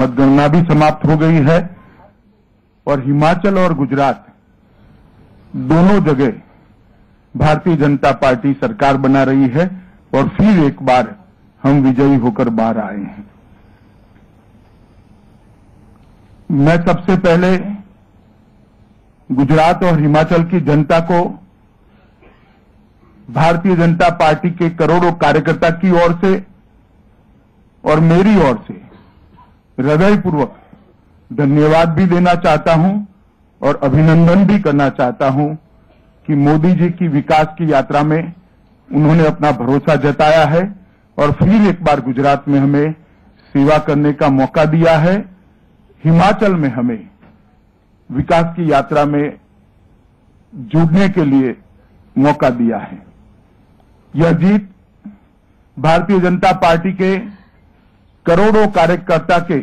मतगणना भी समाप्त हो गई है और हिमाचल और गुजरात दोनों जगह भारतीय जनता पार्टी सरकार बना रही है और फिर एक बार हम विजयी होकर बाहर आए हैं। मैं सबसे पहले गुजरात और हिमाचल की जनता को भारतीय जनता पार्टी के करोड़ों कार्यकर्ता की ओर से और मेरी ओर से हृदयपूर्वक धन्यवाद भी देना चाहता हूं और अभिनंदन भी करना चाहता हूं कि मोदी जी की विकास की यात्रा में उन्होंने अपना भरोसा जताया है और फिर एक बार गुजरात में हमें सेवा करने का मौका दिया है। हिमाचल में हमें विकास की यात्रा में जुड़ने के लिए मौका दिया है। यह जीत भारतीय जनता पार्टी के करोड़ों कार्यकर्ता के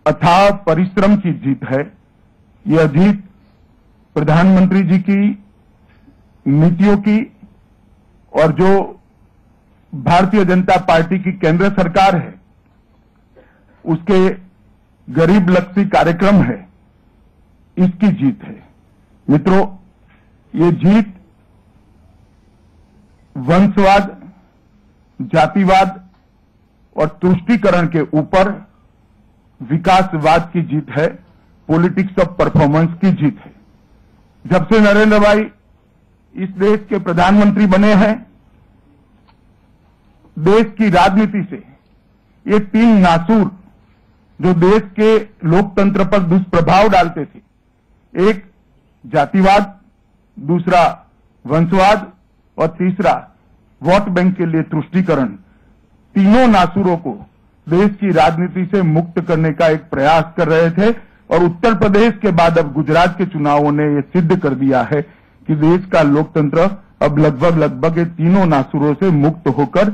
अथाह परिश्रम की जीत है। यह जीत प्रधानमंत्री जी की नीतियों की और जो भारतीय जनता पार्टी की केंद्र सरकार है उसके गरीब लक्षी कार्यक्रम है, इसकी जीत है। मित्रों, ये जीत वंशवाद, जातिवाद और तुष्टीकरण के ऊपर विकासवाद की जीत है, पॉलिटिक्स ऑफ परफॉर्मेंस की जीत है। जब से नरेंद्र भाई इस देश के प्रधानमंत्री बने हैं, देश की राजनीति से ये तीन नासूर जो देश के लोकतंत्र पर दुष्प्रभाव डालते थे, एक जातिवाद, दूसरा वंशवाद और तीसरा वोट बैंक के लिए तुष्टीकरण, तीनों नासूरों को देश की राजनीति से मुक्त करने का एक प्रयास कर रहे थे और उत्तर प्रदेश के बाद अब गुजरात के चुनावों ने यह सिद्ध कर दिया है कि देश का लोकतंत्र अब लगभग ये तीनों नासूरों से मुक्त होकर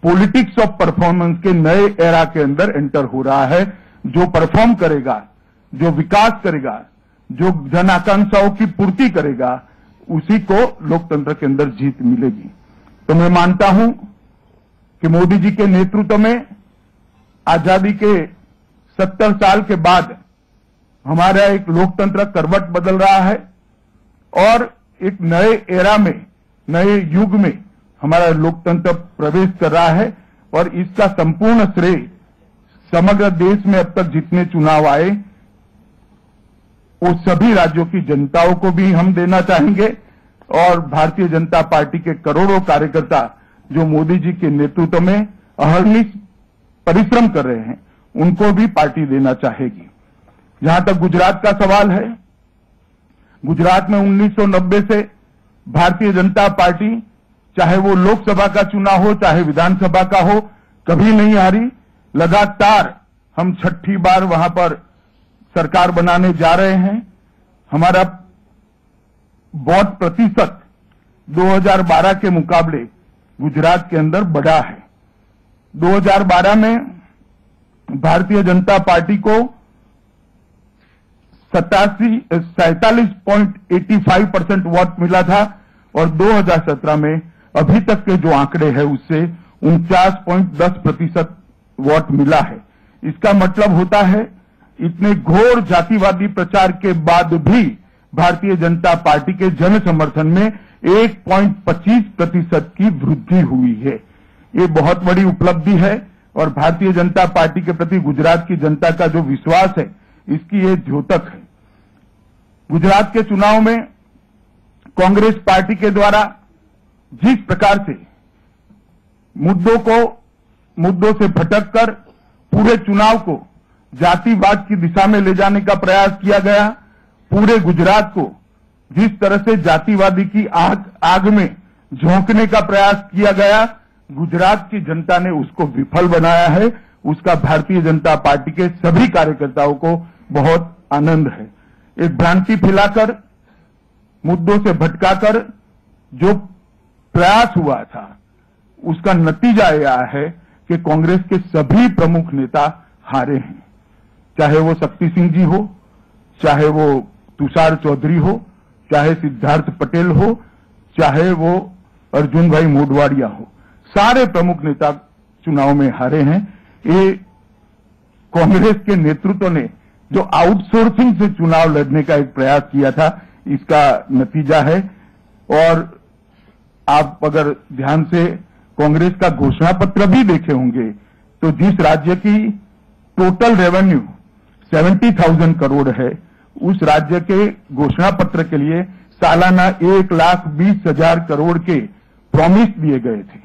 पॉलिटिक्स ऑफ परफॉर्मेंस के नए एरा के अंदर एंटर हो रहा है। जो परफॉर्म करेगा, जो विकास करेगा, जो जन आकांक्षाओं की पूर्ति करेगा, उसी को लोकतंत्र के अंदर जीत मिलेगी। तो मैं मानता हूं कि मोदी जी के नेतृत्व में आजादी के 70 साल के बाद हमारा एक लोकतंत्र करवट बदल रहा है और एक नए एरा में, नए युग में हमारा लोकतंत्र प्रवेश कर रहा है और इसका संपूर्ण श्रेय समग्र देश में अब तक जितने चुनाव आए वो सभी राज्यों की जनताओं को भी हम देना चाहेंगे और भारतीय जनता पार्टी के करोड़ों कार्यकर्ता जो मोदी जी के नेतृत्व में अहर्निश परिश्रम कर रहे हैं, उनको भी पार्टी देना चाहेगी। जहां तक गुजरात का सवाल है, गुजरात में 1990 से भारतीय जनता पार्टी, चाहे वो लोकसभा का चुनाव हो चाहे विधानसभा का हो, कभी नहीं हारी। लगातार हम छठी बार वहां पर सरकार बनाने जा रहे हैं। हमारा वोट प्रतिशत 2012 के मुकाबले गुजरात के अंदर बढ़ा है। 2012 में भारतीय जनता पार्टी को 47.85% वोट मिला था और 2017 में अभी तक के जो आंकड़े हैं उससे 49.10% वोट मिला है। इसका मतलब होता है इतने घोर जातिवादी प्रचार के बाद भी भारतीय जनता पार्टी के जन समर्थन में 1.25% की वृद्धि हुई है। ये बहुत बड़ी उपलब्धि है और भारतीय जनता पार्टी के प्रति गुजरात की जनता का जो विश्वास है, इसकी ये द्योतक है। गुजरात के चुनाव में कांग्रेस पार्टी के द्वारा जिस प्रकार से मुद्दों से भटककर पूरे चुनाव को जातिवाद की दिशा में ले जाने का प्रयास किया गया, पूरे गुजरात को जिस तरह से जातिवादी की आग में झोंकने का प्रयास किया गया, गुजरात की जनता ने उसको विफल बनाया है। उसका भारतीय जनता पार्टी के सभी कार्यकर्ताओं को बहुत आनंद है। एक भ्रांति फैलाकर, मुद्दों से भटकाकर जो प्रयास हुआ था, उसका नतीजा यह है कि कांग्रेस के सभी प्रमुख नेता हारे हैं। चाहे वो शक्ति सिंह जी हो, चाहे वो तुषार चौधरी हो, चाहे सिद्धार्थ पटेल हो, चाहे वो अर्जुन भाई मोढवाडिया हो, सारे प्रमुख नेता चुनाव में हारे हैं। ये कांग्रेस के नेतृत्व ने जो आउटसोर्सिंग से चुनाव लड़ने का एक प्रयास किया था, इसका नतीजा है। और आप अगर ध्यान से कांग्रेस का घोषणा पत्र भी देखे होंगे तो जिस राज्य की टोटल रेवेन्यू 70,000 करोड़ है, उस राज्य के घोषणा पत्र के लिए सालाना 1,20,000 करोड़ के प्रॉमिस दिए गए थे।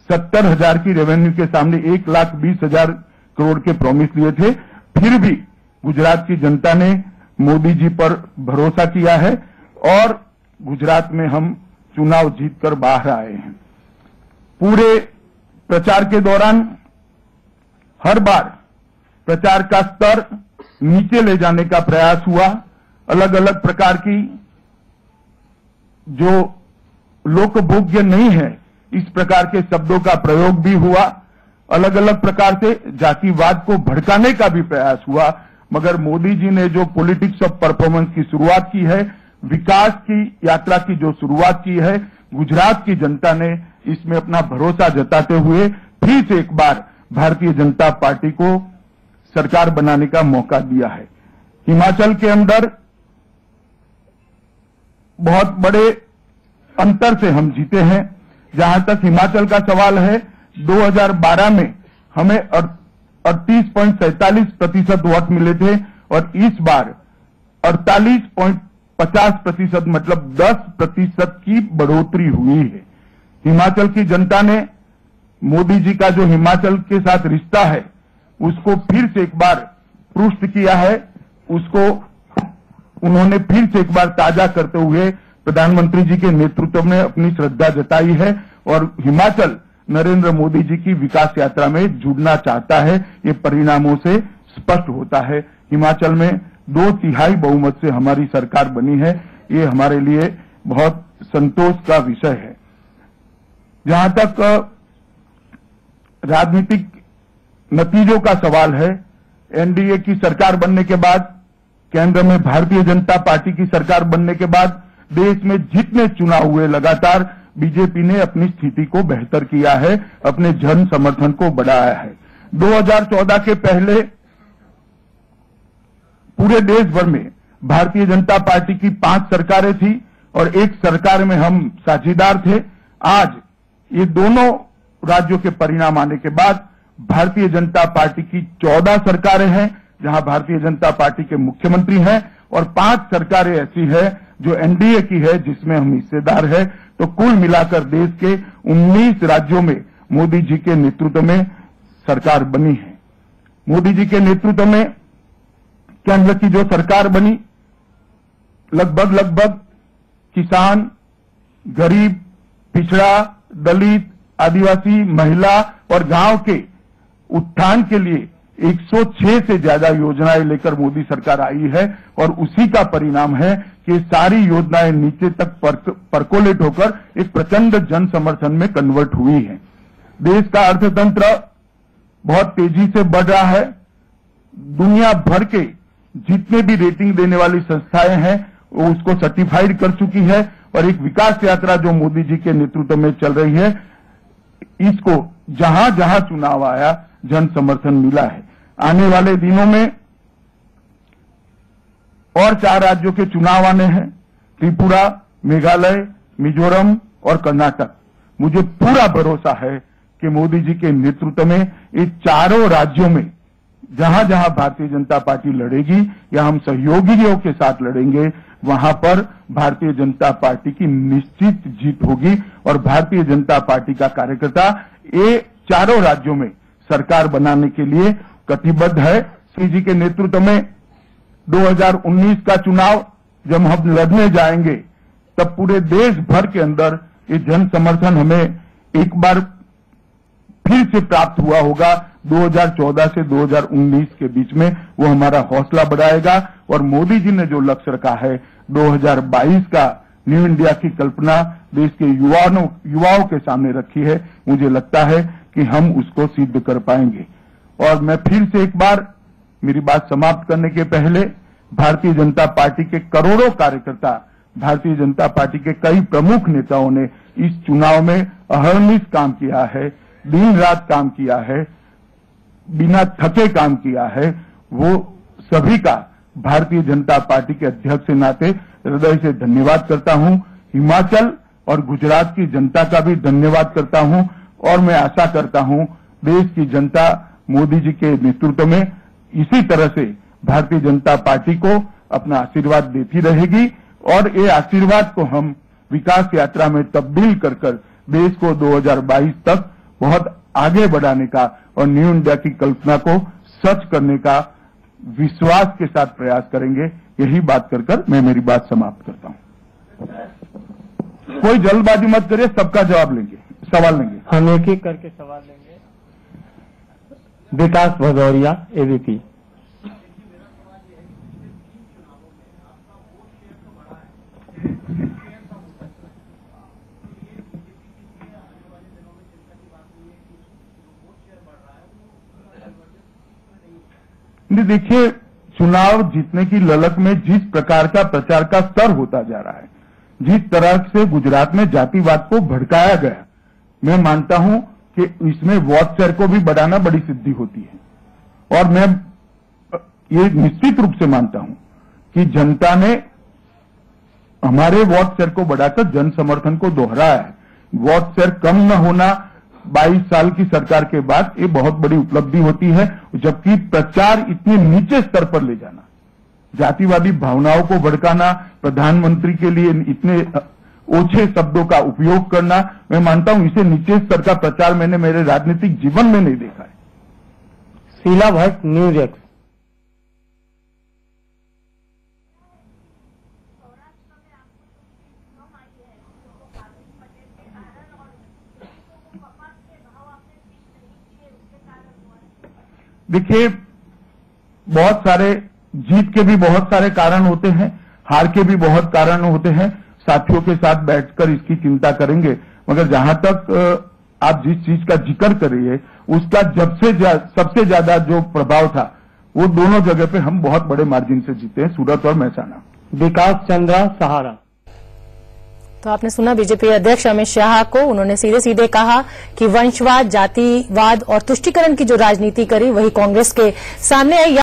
70,000 की रेवेन्यू के सामने 1,20,000 करोड़ के प्रॉमिस दिए थे। फिर भी गुजरात की जनता ने मोदी जी पर भरोसा किया है और गुजरात में हम चुनाव जीतकर बाहर आए हैं। पूरे प्रचार के दौरान हर बार प्रचार का स्तर नीचे ले जाने का प्रयास हुआ। अलग अलग प्रकार की जो लोकभोग्य नहीं है, इस प्रकार के शब्दों का प्रयोग भी हुआ। अलग अलग प्रकार से जातिवाद को भड़काने का भी प्रयास हुआ। मगर मोदी जी ने जो पॉलिटिक्स ऑफ परफॉर्मेंस की शुरुआत की है, विकास की यात्रा की जो शुरुआत की है, गुजरात की जनता ने इसमें अपना भरोसा जताते हुए फिर से एक बार भारतीय जनता पार्टी को सरकार बनाने का मौका दिया है। हिमाचल के अंदर बहुत बड़े अंतर से हम जीते हैं। जहां तक हिमाचल का सवाल है, 2012 में हमें 38.47% वोट मिले थे और इस बार 48.50%, मतलब 10% की बढ़ोतरी हुई है। हिमाचल की जनता ने मोदी जी का जो हिमाचल के साथ रिश्ता है, उसको फिर से एक बार पुष्ट किया है। उसको उन्होंने फिर से एक बार ताजा करते हुए प्रधानमंत्री जी के नेतृत्व में अपनी श्रद्धा जताई है और हिमाचल नरेंद्र मोदी जी की विकास यात्रा में जुड़ना चाहता है। ये परिणामों से स्पष्ट होता है। हिमाचल में 2/3 बहुमत से हमारी सरकार बनी है। ये हमारे लिए बहुत संतोष का विषय है। जहां तक राजनीतिक नतीजों का सवाल है, एनडीए की सरकार बनने के बाद, केंद्र में भारतीय जनता पार्टी की सरकार बनने के बाद देश में जितने चुनाव हुए, लगातार बीजेपी ने अपनी स्थिति को बेहतर किया है, अपने जन समर्थन को बढ़ाया है। 2014 के पहले पूरे देश भर में भारतीय जनता पार्टी की 5 सरकारें थी और एक सरकार में हम साझीदार थे। आज ये दोनों राज्यों के परिणाम आने के बाद भारतीय जनता पार्टी की 14 सरकारें हैं, जहां भारतीय जनता पार्टी के मुख्यमंत्री हैं, और 5 सरकारें ऐसी है जो एनडीए की है, जिसमें हम हिस्सेदार हैं। तो कुल मिलाकर देश के 19 राज्यों में मोदी जी के नेतृत्व में सरकार बनी है। मोदी जी के नेतृत्व में केंद्र की जो सरकार बनी, लगभग किसान, गरीब, पिछड़ा, दलित, आदिवासी, महिला और गांव के उत्थान के लिए 106 से ज्यादा योजनाएं लेकर मोदी सरकार आई है और उसी का परिणाम है कि सारी योजनाएं नीचे तक परकोलेट होकर एक प्रचंड जन समर्थन में कन्वर्ट हुई है। देश का अर्थतंत्र बहुत तेजी से बढ़ रहा है। दुनिया भर के जितने भी रेटिंग देने वाली संस्थाएं हैं वो उसको सर्टिफाइड कर चुकी है और एक विकास यात्रा जो मोदी जी के नेतृत्व में चल रही है, इसको जहां जहां चुनाव आया जन समर्थन मिला है। आने वाले दिनों में और 4 राज्यों के चुनाव आने हैं, त्रिपुरा, मेघालय, मिजोरम और कर्नाटक। मुझे पूरा भरोसा है कि मोदी जी के नेतृत्व में इन चारों राज्यों में जहां जहां भारतीय जनता पार्टी लड़ेगी या हम सहयोगियों के साथ लड़ेंगे, वहां पर भारतीय जनता पार्टी की निश्चित जीत होगी और भारतीय जनता पार्टी का कार्यकर्ता ये चारों राज्यों में सरकार बनाने के लिए कटिबद्ध है। श्री जी के नेतृत्व में 2019 का चुनाव जब हम लड़ने जाएंगे, तब पूरे देश भर के अंदर ये जन समर्थन हमें एक बार फिर से प्राप्त हुआ होगा। 2014 से 2019 के बीच में वो हमारा हौसला बढ़ाएगा और मोदी जी ने जो लक्ष्य रखा है 2022 का न्यू इंडिया की कल्पना देश के युवाओं के सामने रखी है, मुझे लगता है कि हम उसको सिद्ध कर पाएंगे। और मैं फिर से एक बार मेरी बात समाप्त करने के पहले भारतीय जनता पार्टी के करोड़ों कार्यकर्ता, भारतीय जनता पार्टी के कई प्रमुख नेताओं ने इस चुनाव में अहर्निश काम किया है, दिन रात काम किया है। बिना थके काम किया है, वो सभी का भारतीय जनता पार्टी के अध्यक्ष के नाते हृदय से धन्यवाद करता हूं। हिमाचल और गुजरात की जनता का भी धन्यवाद करता हूं और मैं आशा करता हूं देश की जनता मोदी जी के नेतृत्व में इसी तरह से भारतीय जनता पार्टी को अपना आशीर्वाद देती रहेगी और ये आशीर्वाद को हम विकास यात्रा में तब्दील कर देश को 2022 तक बहुत आगे बढ़ाने का और न्यू इंडिया की कल्पना को सच करने का विश्वास के साथ प्रयास करेंगे। यही बात कर मैं मेरी बात समाप्त करता हूं। कोई जल्दबाजी मत करिए, सबका जवाब लेंगे, सवाल लेंगे। हम एक एक करके सवाल लेंगे। विकास भदौरिया, एबीपी। देखिए, चुनाव जीतने की ललक में जिस प्रकार का प्रचार का स्तर होता जा रहा है, जिस तरह से गुजरात में जातिवाद को भड़काया गया, मैं मानता हूं कि इसमें वोट शेयर को भी बढ़ाना बड़ी सिद्धि होती है और मैं ये निश्चित रूप से मानता हूं कि जनता ने हमारे वोट शेयर को बढ़ाकर जन समर्थन को दोहराया है। वोट शेयर कम न होना 22 साल की सरकार के बाद ये बहुत बड़ी उपलब्धि होती है, जबकि प्रचार इतने नीचे स्तर पर ले जाना, जातिवादी भावनाओं को भड़काना, प्रधानमंत्री के लिए इतने ओछे शब्दों का उपयोग करना, मैं मानता हूं इसे नीचे स्तर का प्रचार मैंने मेरे राजनीतिक जीवन में नहीं देखा है। Sheela Bhatt, news X. देखिए, बहुत सारे जीत के भी बहुत सारे कारण होते हैं, हार के भी बहुत कारण होते हैं। साथियों के साथ बैठकर इसकी चिंता करेंगे, मगर जहां तक आप जिस चीज का जिक्र करिए उसका सबसे ज्यादा जो प्रभाव था वो दोनों जगह पे हम बहुत बड़े मार्जिन से जीते हैं, सूरत और महसाना। विकास चंद्रा, सहारा। तो आपने सुना बीजेपी अध्यक्ष अमित शाह को, उन्होंने सीधे सीधे कहा कि वंशवाद, जातिवाद और तुष्टीकरण की जो राजनीति करी वही कांग्रेस के सामने आई।